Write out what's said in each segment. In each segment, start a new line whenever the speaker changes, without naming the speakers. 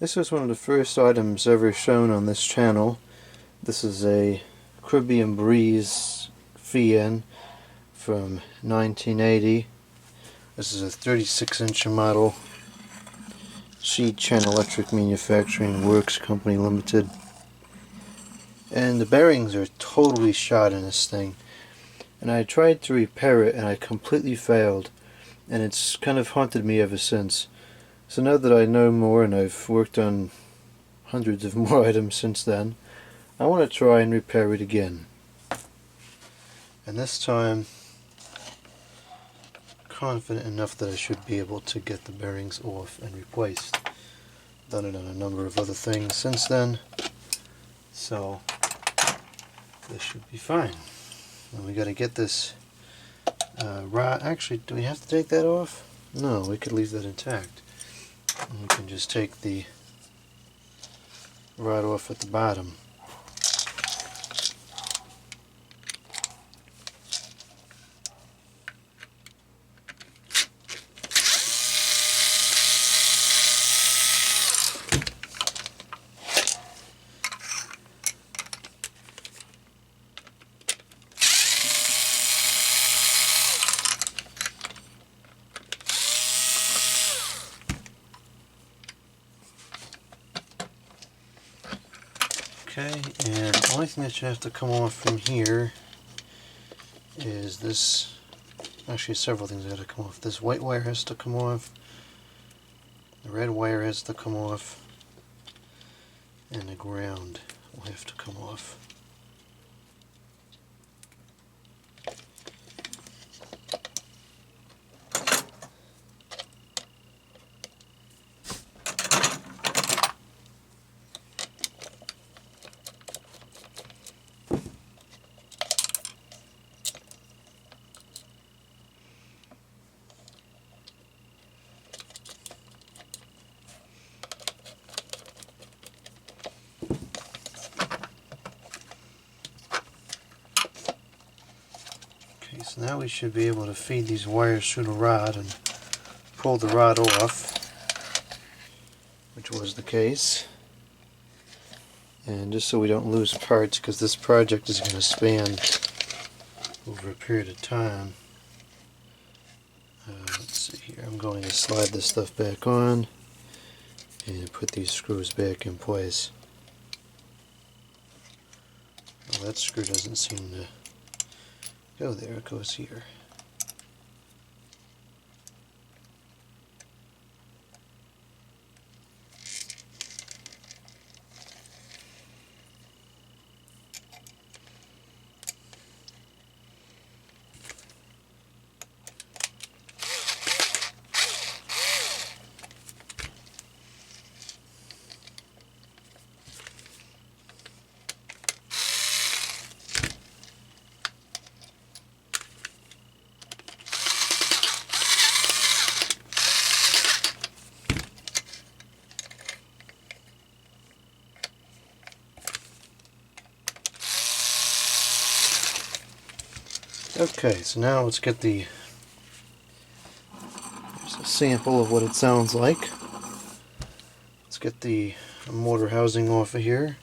This was one of the first items ever shown on this channel. This is a Caribbean Breeze Fien from 1980. This is a 36-inch model. Sheet Chen Electric Manufacturing Works Company Limited. And the bearings are totally shot in this thing. And I tried to repair it and I completely failed. And it's kind of haunted me ever since. So now that I know more and I've worked on hundreds of more items since then, I want to try and repair it again. And this time, confident enough that I should be able to get the bearings off and replaced. Done it on a number of other things since then, so this should be fine. And we got to get this rod. Actually, do we have to take that off? No, we could leave that intact. And we can just take the rod off at the bottom. Okay, and the only thing that should have to come off from here is this. Actually, several things that have to come off. This white wire has to come off, the red wire has to come off, and the ground will have to come off. So now we should be able to feed these wires through the rod and pull the rod off, which was the case. And just so we don't lose parts, because this project is going to span over a period of time. Let's see here, I'm going to slide this stuff back on and put these screws back in place. Well, that screw doesn't seem to go there, it goes here. Okay, so now let's get here's a sample of what it sounds like. Let's get the motor housing off of here.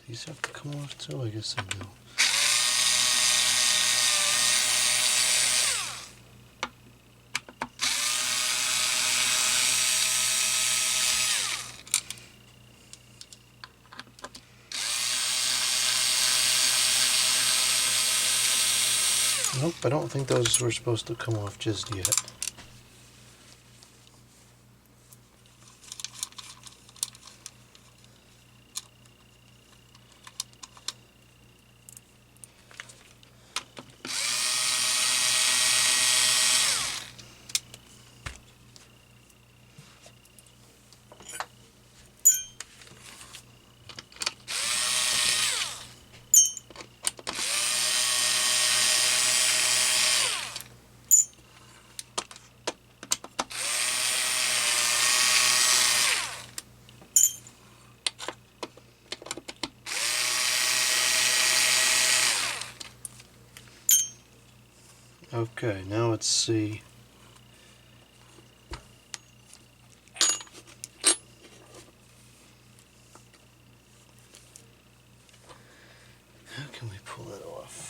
These have to come off too? I guess they do. Nope, I don't think those were supposed to come off just yet. Okay, now let's see. How can we pull it off?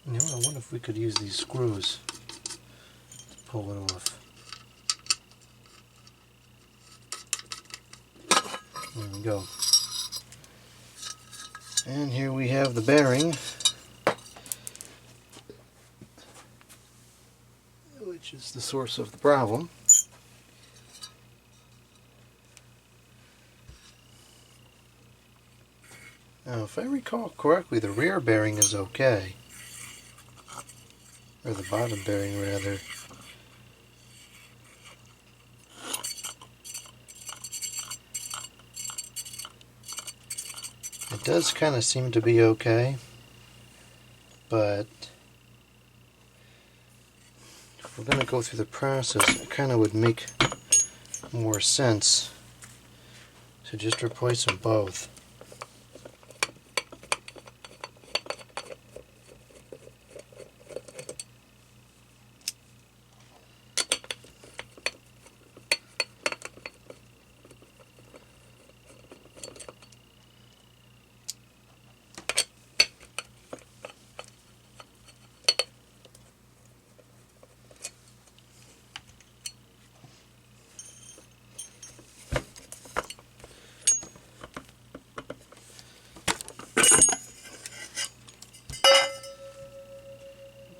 You know, I wonder if we could use these screws to pull it off. There we go. And here we have the bearing, which is the source of the problem. Now, if I recall correctly, the rear bearing is okay. Or the bottom bearing, rather. It does kind of seem to be okay, but if we're going to go through the process, it kind of would make more sense to just replace them both.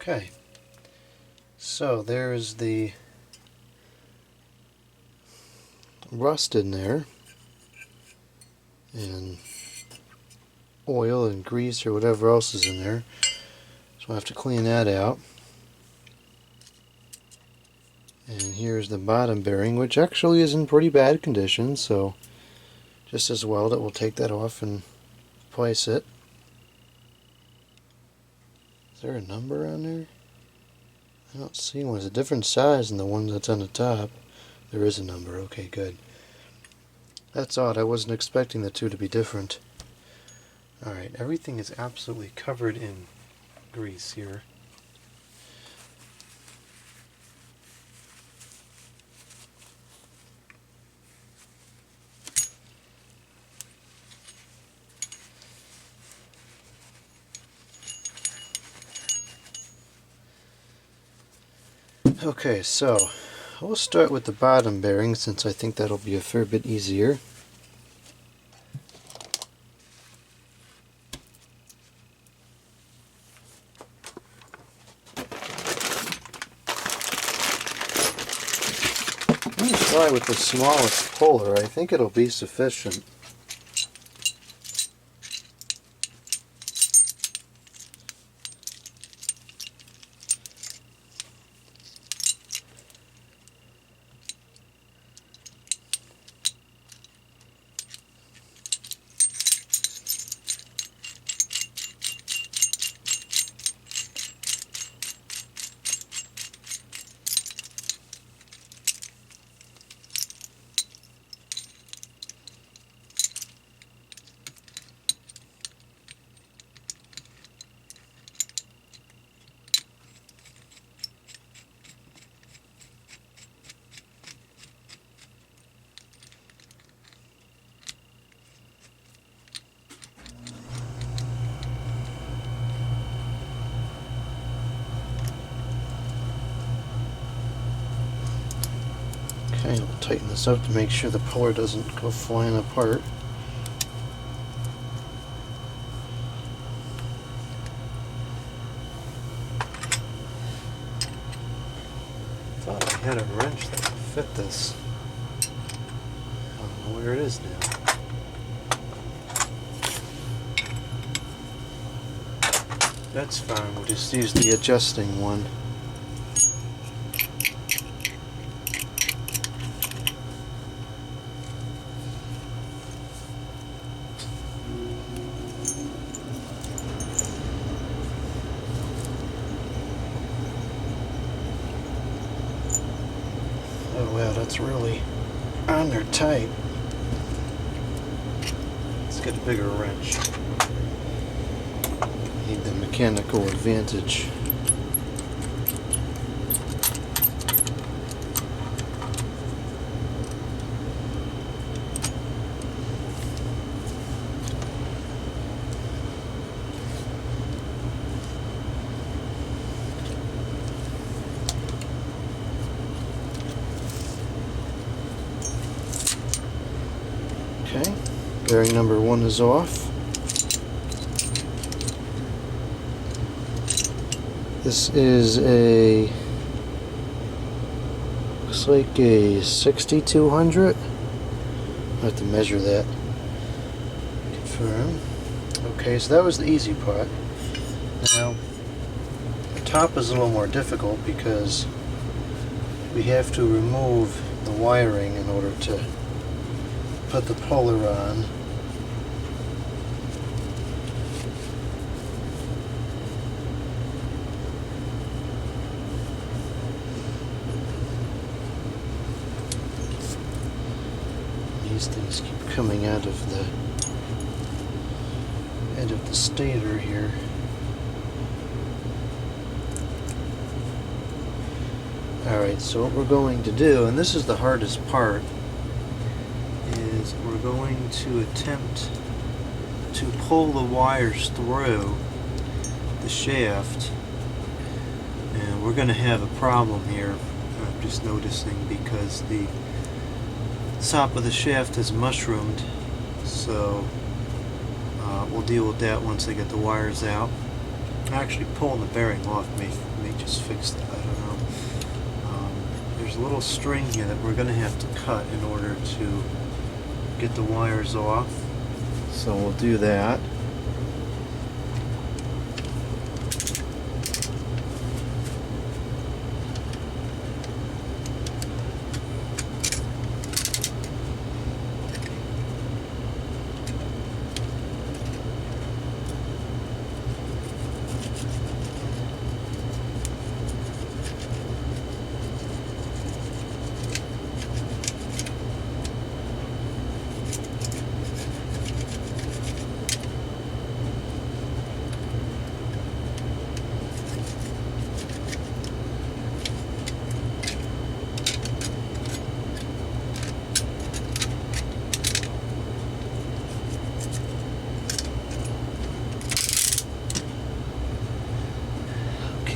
Okay, so there's the rust in there, and oil and grease or whatever else is in there, so I'll have to clean that out. And here's the bottom bearing, which actually is in pretty bad condition, so just as well that we'll take that off and replace it. Is there a number on there? I don't see one. It's a different size than the one that's on the top. There is a number. Okay, good. That's odd. I wasn't expecting the two to be different. Alright, everything is absolutely covered in grease here. Okay, so we'll start with the bottom bearing since I think that'll be a fair bit easier. Let me try with the smallest puller. I think it'll be sufficient. Okay, we'll tighten this up to make sure the puller doesn't go flying apart. Thought I had a wrench that would fit this. I don't know where it is now. That's fine, we'll just use the adjusting one. Oh wow, that's really on there tight. Let's get a bigger wrench. Need the mechanical advantage. Okay, bearing number 1 is off. This is a, looks like a 6200. I have to measure that. Confirm. Okay, so that was the easy part. Now, the top is a little more difficult because we have to remove the wiring in order to put the puller on. These things keep coming out of the stator here. Alright, so what we're going to do, and this is the hardest part, is we're going to attempt to pull the wires through the shaft, and we're going to have a problem here. I'm just noticing because the top of the shaft is mushroomed, so we'll deal with that once I get the wires out. Actually, pulling the bearing off may just fix that, I don't know. There's a little string here that we're going to have to cut in order to get the wires off, so we'll do that.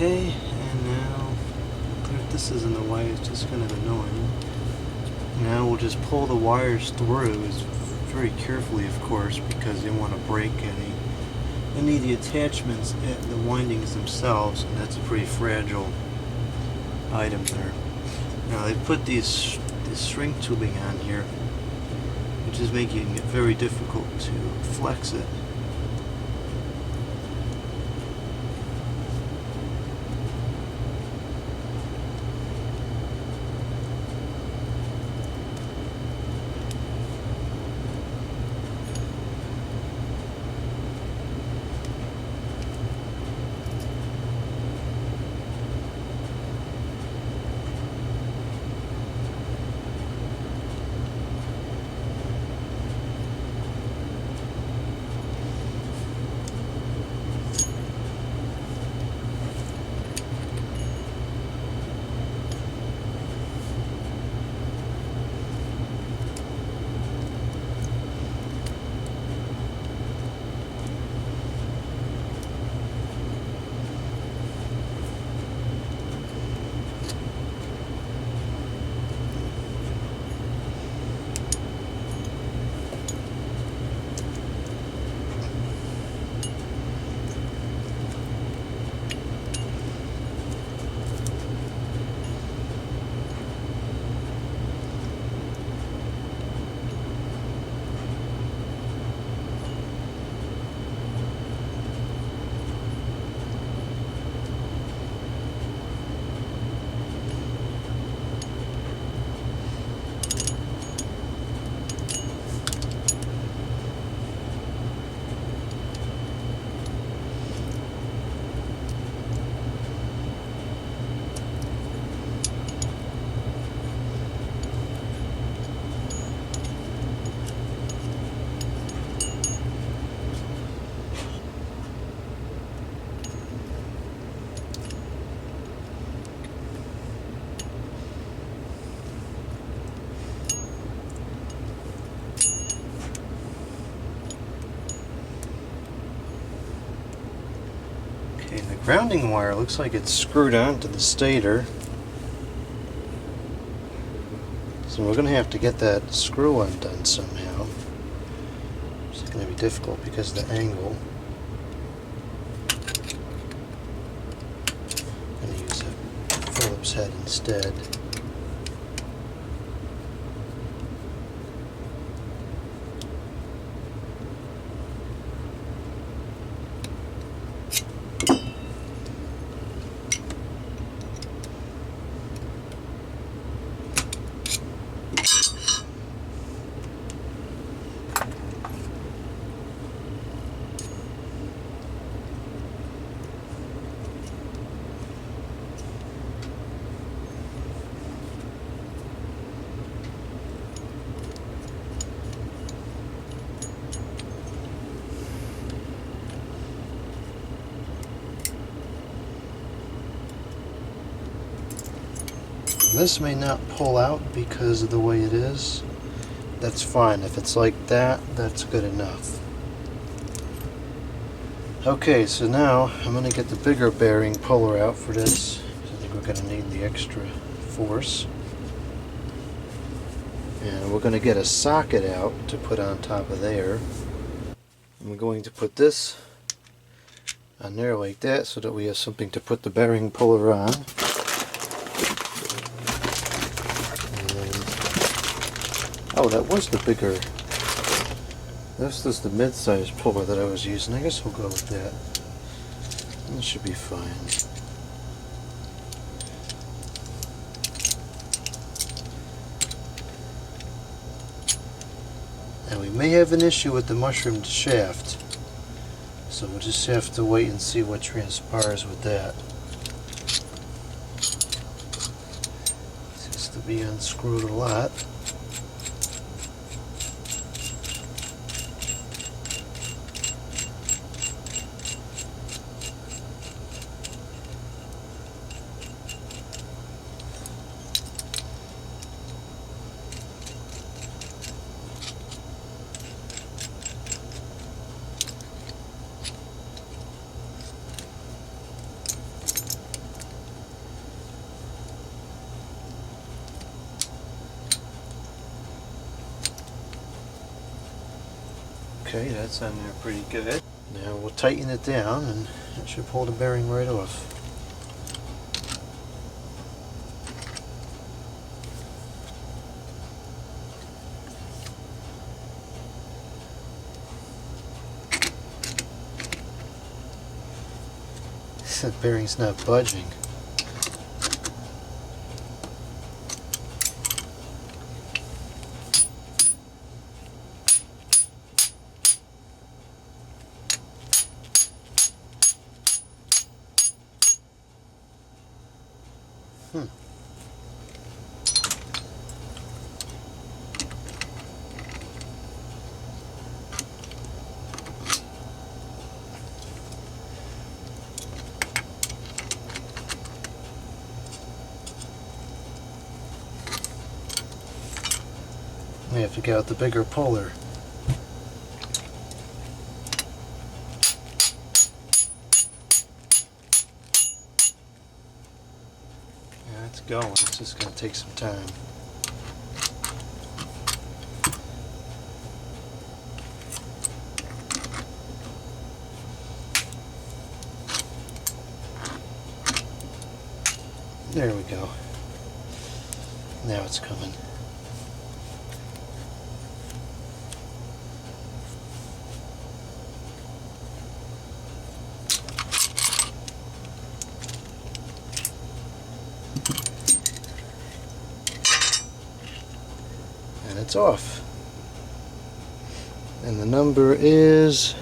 Okay, and now, if this isn't the way, it's just kind of annoying. Now we'll just pull the wires through, very carefully of course, because you don't want to break any of the attachments at the windings themselves, and that's a pretty fragile item there. Now they put this string tubing on here, which is making it very difficult to flex it. Okay, the grounding wire looks like it's screwed onto the stator. So we're going to have to get that screw undone somehow. It's going to be difficult because of the angle. I'm going to use a Phillips head instead. This may not pull out because of the way it is. That's fine. If it's like that, that's good enough. Okay, so now I'm going to get the bigger bearing puller out for this. I think we're going to need the extra force. And we're going to get a socket out to put on top of there. I'm going to put this on there like that so that we have something to put the bearing puller on. Oh, that was the bigger. This is the mid-sized puller that I was using. I guess we'll go with that. That should be fine. And we may have an issue with the mushroom shaft. So we'll just have to wait and see what transpires with that. It seems to be unscrewed a lot. Okay, that's on there pretty good. Now we'll tighten it down and it should pull the bearing right off. That bearing's not budging. We have to get out the bigger puller. Yeah, it's going. It's just going to take some time. There we go. Now it's coming. And it's off. And the number is,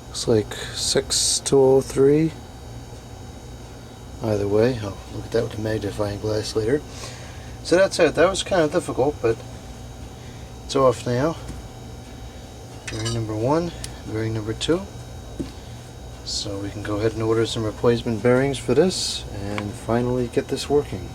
looks like 6203. Either way, I'll look at that with a magnifying glass later. So that's it. That was kind of difficult, but it's off now. Bearing number 1, bearing number 2. So we can go ahead and order some replacement bearings for this and finally get this working.